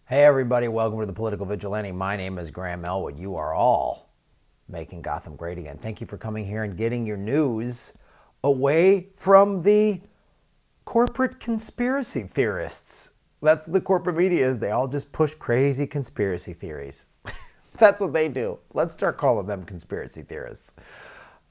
Hey everybody, welcome to the Political Vigilante. My name is Graham Elwood. You are all making Gotham great again. Thank you for coming here and getting your news away from the corporate conspiracy theorists. That's the corporate media is. They all just push crazy conspiracy theories. That's what they do. Let's start calling them conspiracy theorists.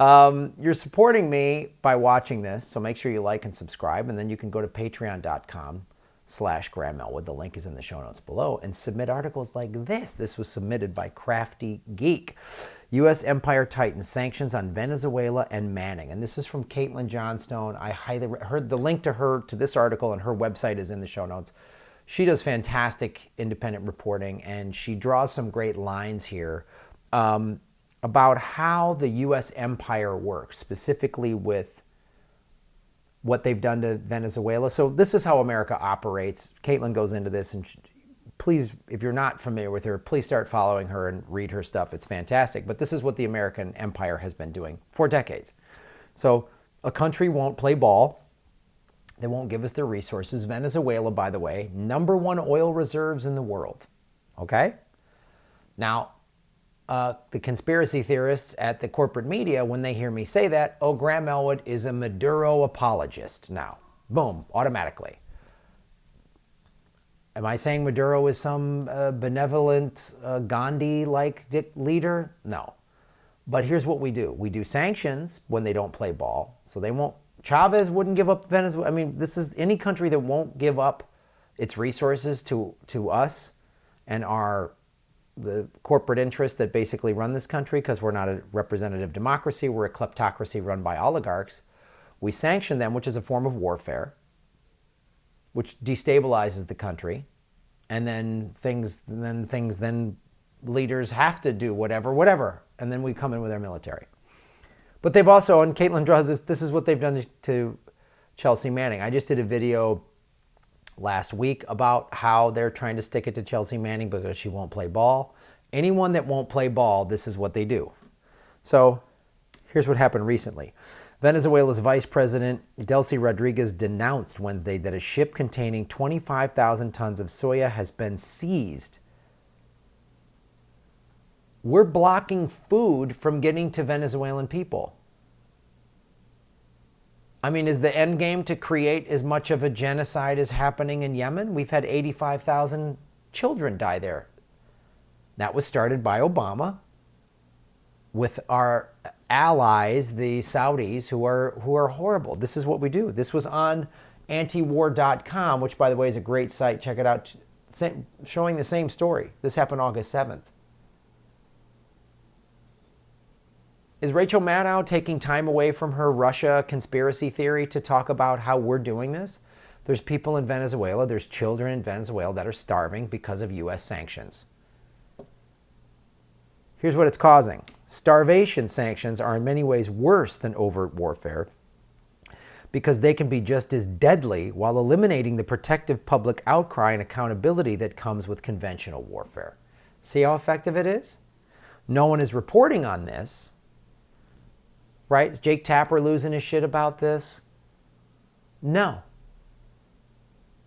You're supporting me by watching this, so make sure you like and subscribe, and then you can go to patreon.com/Graham Elwood. The link is in the show notes below, and submit articles like this. This was submitted by Crafty Geek. U.S. Empire tightens sanctions on Venezuela and Manning. And this is from Caitlin Johnstone. I highly heard the link to this article and her website is in the show notes. She does fantastic independent reporting, and she draws some great lines here about how the U.S. empire works, specifically with what they've done to Venezuela. So this is how America operates. Caitlin goes into this, and please, if you're not familiar with her, please start following her and read her stuff. It's fantastic. But this is what the American empire has been doing for decades. So a country won't play ball. They won't give us their resources. Venezuela, by the way, #1 oil reserves in the world. Okay? Now, the conspiracy theorists at the corporate media, when they hear me say that, oh, Graham Elwood is a Maduro apologist now. Boom, automatically. Am I saying Maduro is some benevolent Gandhi-like leader? No. But here's what we do. We do sanctions when they don't play ball. So they won't. Chavez wouldn't give up Venezuela. I mean, this is any country that won't give up its resources to us and the corporate interests that basically run this country, because we're not a representative democracy, we're a kleptocracy run by oligarchs. We sanction them, which is a form of warfare, which destabilizes the country, and then leaders have to do whatever, and then we come in with our military. But they've also, and Caitlin draws this is what they've done to Chelsea Manning. I just did a video last week about how they're trying to stick it to Chelsea Manning because she won't play ball. Anyone that won't play ball, this is what they do. So here's what happened recently. Venezuela's Vice President Delcy Rodriguez denounced Wednesday that a ship containing 25,000 tons of soya has been seized. We're blocking food from getting to Venezuelan people. I mean, is the end game to create as much of a genocide as happening in Yemen? We've had 85,000 children die there. That was started by Obama with our allies, the Saudis, who are horrible. This is what we do. This was on antiwar.com, which, by the way, is a great site. Check it out, showing the same story. This happened August 7th. Is Rachel Maddow taking time away from her Russia conspiracy theory to talk about how we're doing this? There's people in Venezuela, there's children in Venezuela that are starving because of U.S. sanctions. Here's what it's causing. Starvation sanctions are in many ways worse than overt warfare because they can be just as deadly while eliminating the protective public outcry and accountability that comes with conventional warfare. See how effective it is? No one is reporting on this. Right? Is Jake Tapper losing his shit about this? No.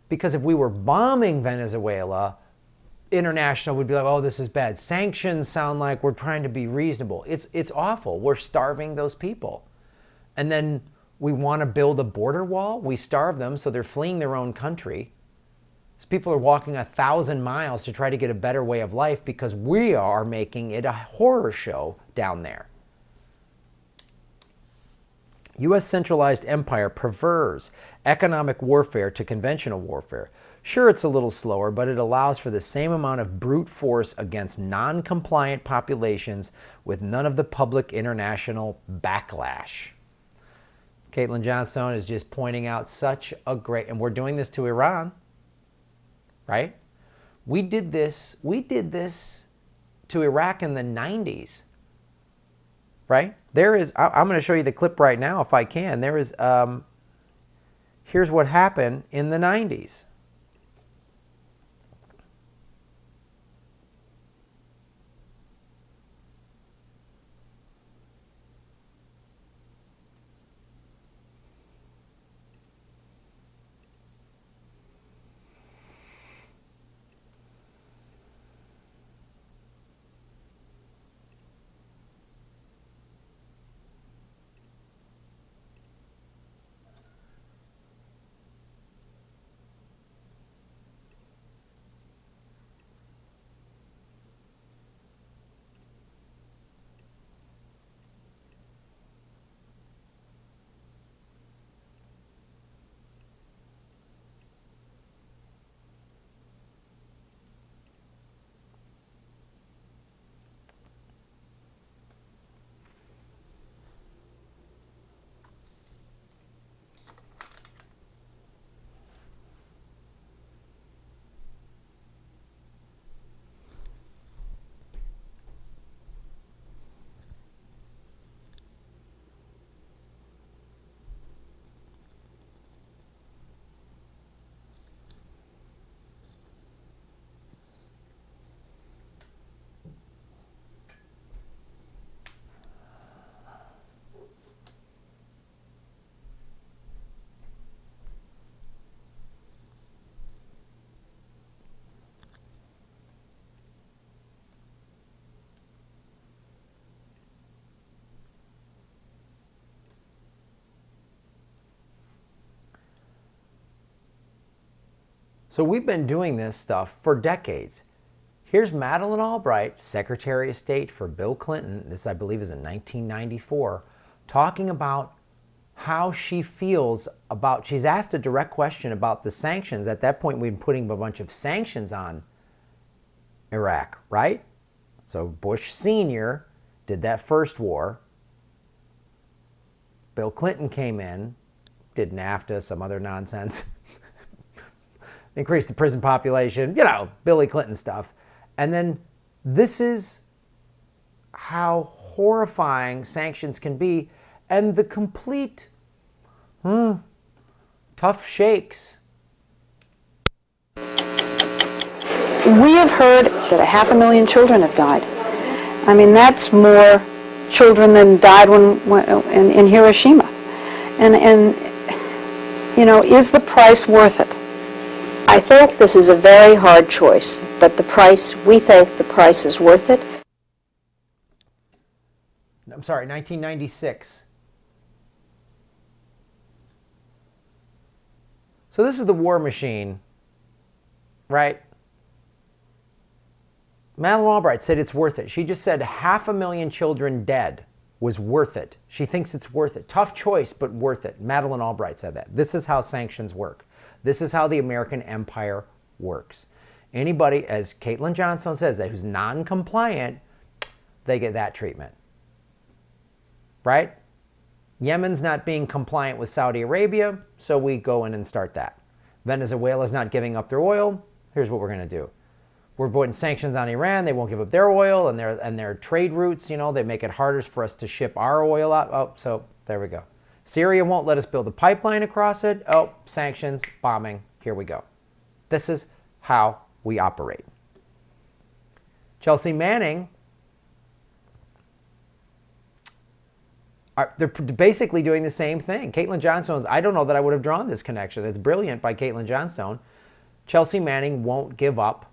Because if we were bombing Venezuela, international would be like, oh, this is bad. Sanctions sound like we're trying to be reasonable. It's awful. We're starving those people. And then we want to build a border wall. We starve them, so they're fleeing their own country. So people are walking 1,000 miles to try to get a better way of life because we are making it a horror show down there. U.S. centralized empire prefers economic warfare to conventional warfare. Sure, it's a little slower, but it allows for the same amount of brute force against non-compliant populations with none of the public international backlash. Caitlin Johnstone is just pointing out such a great, and we're doing this to Iran, right? We did this to Iraq in the 90s. Right? There is, I'm going to show you the clip right now if I can. There is, here's what happened in the 90s. So we've been doing this stuff for decades. Here's Madeleine Albright, Secretary of State for Bill Clinton, this I believe is in 1994, talking about how she feels about, she's asked a direct question about the sanctions. At that point, we'd been putting a bunch of sanctions on Iraq, right? So Bush Sr. did that first war. Bill Clinton came in, did NAFTA, some other nonsense, increased the prison population, you know, Billy Clinton stuff. And then this is how horrifying sanctions can be, and the complete tough shakes. We have heard that 500,000 children have died. I mean, that's more children than died in Hiroshima. And you know, is the price worth it? I think this is a very hard choice, but we think the price is worth it. I'm sorry, 1996. So this is the war machine, right? Madeleine Albright said it's worth it. She just said 500,000 children dead was worth it. She thinks it's worth it. Tough choice, but worth it. Madeleine Albright said that. This is how sanctions work. This is how the American empire works. Anybody, as Caitlin Johnstone says, that who's non-compliant, they get that treatment. Right? Yemen's not being compliant with Saudi Arabia, so we go in and start that. Venezuela's not giving up their oil. Here's what we're going to do. We're putting sanctions on Iran. They won't give up their oil and their trade routes. You know, they make it harder for us to ship our oil out. Oh, so there we go. Syria won't let us build a pipeline across it. Oh, sanctions, bombing. Here we go. This is how we operate. Chelsea Manning, they're basically doing the same thing. Caitlin Johnstone, I don't know that I would have drawn this connection. It's brilliant by Caitlin Johnstone. Chelsea Manning won't give up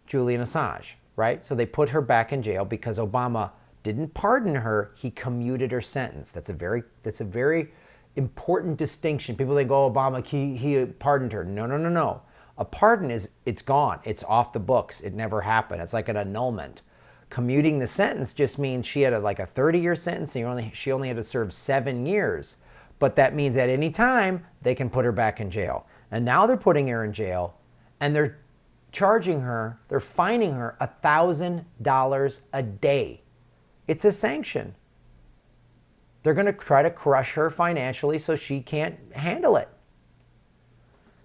Julian Assange, right? So they put her back in jail because Obama didn't pardon her, he commuted her sentence. That's a very important distinction. People think, oh, Obama, he pardoned her. No. A pardon is, it's gone. It's off the books. It never happened. It's like an annulment. Commuting the sentence just means she had a 30-year sentence and she only had to serve 7 years. But that means at any time, they can put her back in jail. And now they're putting her in jail and they're charging her, they're fining her $1,000 a day. It's a sanction. They're going to try to crush her financially so she can't handle it.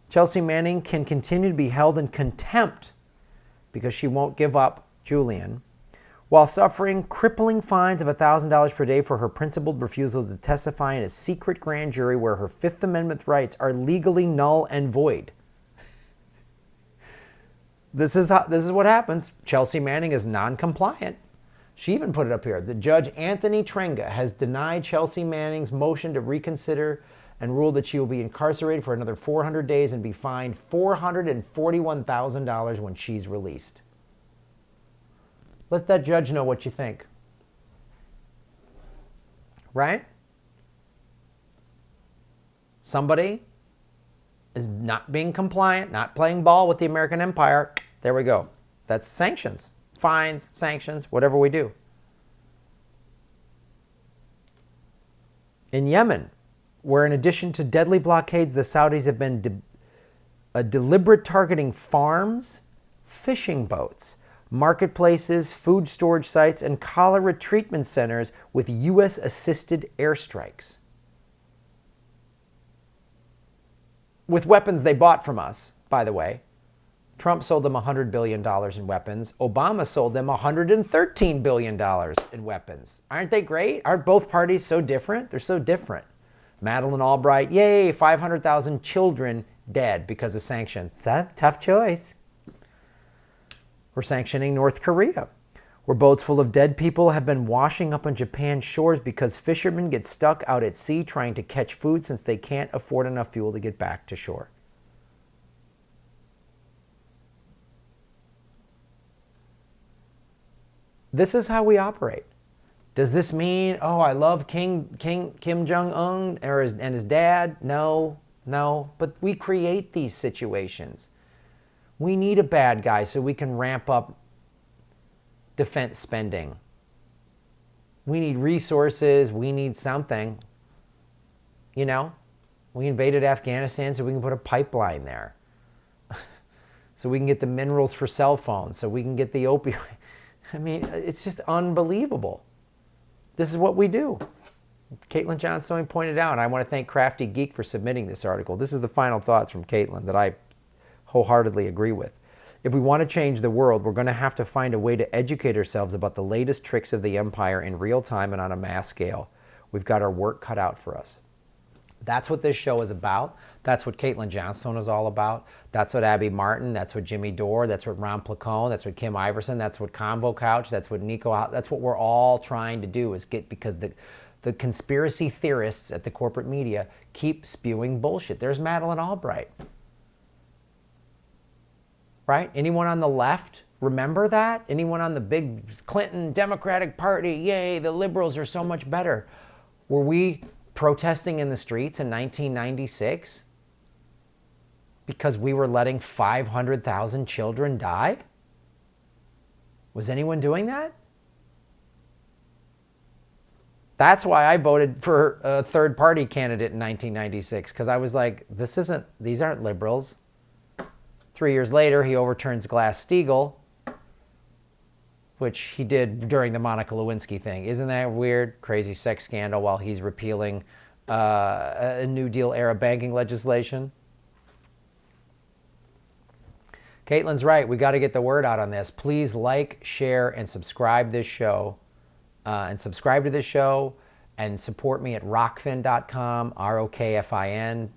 Chelsea Manning can continue to be held in contempt because she won't give up Julian, while suffering crippling fines of $1,000 per day for her principled refusal to testify in a secret grand jury where her Fifth Amendment rights are legally null and void. This is what happens. Chelsea Manning is non-compliant. She even put it up here. The judge Anthony Trenga has denied Chelsea Manning's motion to reconsider and ruled that she will be incarcerated for another 400 days and be fined $441,000 when she's released. Let that judge know what you think. Right? Somebody is not being compliant, not playing ball with the American empire. There we go. That's sanctions. Fines, sanctions, whatever we do. In Yemen, where in addition to deadly blockades, the Saudis have been deliberate targeting farms, fishing boats, marketplaces, food storage sites, and cholera treatment centers with U.S.-assisted airstrikes. With weapons they bought from us, by the way. Trump sold them $100 billion in weapons. Obama sold them $113 billion in weapons. Aren't they great? Aren't both parties so different? They're so different. Madeleine Albright, yay, 500,000 children dead because of sanctions. Tough choice. We're sanctioning North Korea, where boats full of dead people have been washing up on Japan's shores because fishermen get stuck out at sea trying to catch food since they can't afford enough fuel to get back to shore. This is how we operate. Does this mean, oh, I love Kim Jong-un and his dad? No. No, but we create these situations. We need a bad guy so we can ramp up defense spending. We need resources. We need something. You know, we invaded Afghanistan so we can put a pipeline there. So we can get the minerals for cell phones. So we can get the opioid. I mean, it's just unbelievable. This is what we do. Caitlin Johnstone pointed out, and I want to thank Crafty Geek for submitting this article. This is the final thoughts from Caitlin that I wholeheartedly agree with. If we want to change the world, we're going to have to find a way to educate ourselves about the latest tricks of the empire in real time and on a mass scale. We've got our work cut out for us. That's what this show is about. That's what Caitlin Johnstone is all about. That's what Abby Martin, that's what Jimmy Dore, that's what Ron Placone, that's what Kim Iverson, that's what Convo Couch, that's what Nico, that's what we're all trying to do is get, because the conspiracy theorists at the corporate media keep spewing bullshit. There's Madeleine Albright. Right? Anyone on the left remember that? Anyone on the big Clinton Democratic Party, yay, the liberals are so much better. Were we protesting in the streets in 1996 because we were letting 500,000 children die? Was anyone doing that? That's why I voted for a third party candidate in 1996, because I was like, these aren't liberals. 3 years later, he overturns Glass-Steagall, which he did during the Monica Lewinsky thing. Isn't that weird? Crazy sex scandal while he's repealing a New Deal era banking legislation. Caitlin's right. We got to get the word out on this. Please like, share, and subscribe this show. And subscribe to this show and support me at rockfin.com, ROKFIN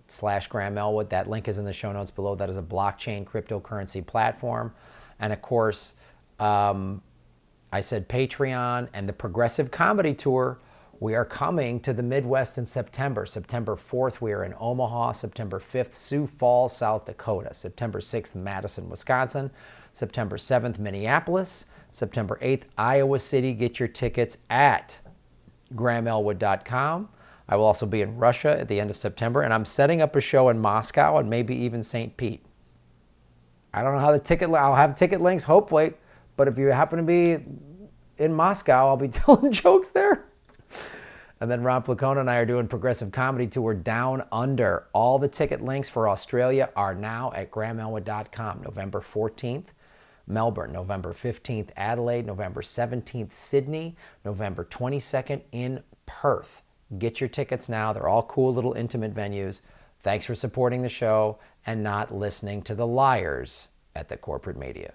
/ Graham Elwood. That link is in the show notes below. That is a blockchain cryptocurrency platform. And of course, I said Patreon and the Progressive Comedy Tour. We are coming to the Midwest in September. September 4th, we are in Omaha. September 5th, Sioux Falls, South Dakota. September 6th, Madison, Wisconsin. September 7th, Minneapolis. September 8th, Iowa City. Get your tickets at GrahamElwood.com. I will also be in Russia at the end of September, and I'm setting up a show in Moscow and maybe even St. Pete. I don't know how I'll have ticket links, hopefully, but if you happen to be in Moscow, I'll be telling jokes there. And then Ron Placone and I are doing Progressive Comedy Tour Down Under. All the ticket links for Australia are now at GrahamElwood.com. November 14th. Melbourne, November 15th, Adelaide, November 17th, Sydney, November 22nd in Perth. Get your tickets now. They're all cool little intimate venues. Thanks for supporting the show and not listening to the liars at the corporate media.